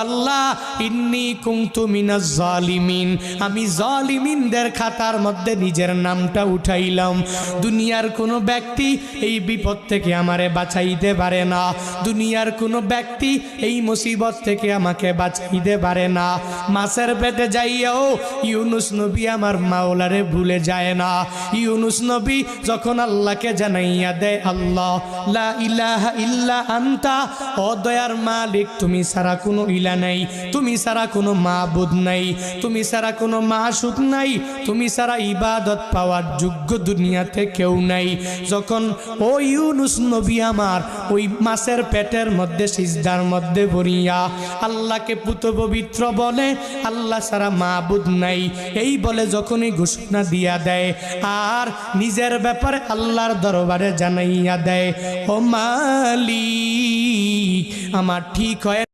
আল্লাহ ইন্নী কুনতু মিনাজ জালিমিন, আমি জালিমিনদের খাতার মধ্যে নিজের নামটা উঠাইলাম। দুনিয়ার কোনো ব্যক্তি এই বিপদ থেকে আমারে বাঁচাইতে পারে না, দুনিয়ার কোনো ব্যক্তি এই মুসিবত থেকে আমাকে বাঁচাইতে পারে না। মাছের পেটে যাইয়াও ইউনুস নবী আমার মাওলারে ভুলে যায় না। ইউনুস নবী যখন আল্লাহকে জানাইয়া দেয়, আল্লাহ লা ইলাহা ইল্লা আনতা, ও দয়ার মালিক তুমি ছাড়া কোনো ইলা নাই, তুমি ছাড়া কোনো মাবুদ নাই, তুমি ছাড়া কোনো মাশুক নাই, তুমি ছাড়া ইবাদত পাওয়ার যোগ্য দুনিয়াতে কেউ নাই। যখন ও ইউনুস নবী আমার ওই মাছের পেটের মধ্যে সিজদার মধ্যে পড়িয়া আল্লাহকে পুত পবিত্র বলে, আল্লাহ ছাড়া মাবুদ নাই এই বলে যখনই ঘোষণা দিয়া দেয় আর নিজের ব্যাপারে আল্লাহর দরবারে জানাইয়া দেয়, ও মালিক আমার ঠিক হয়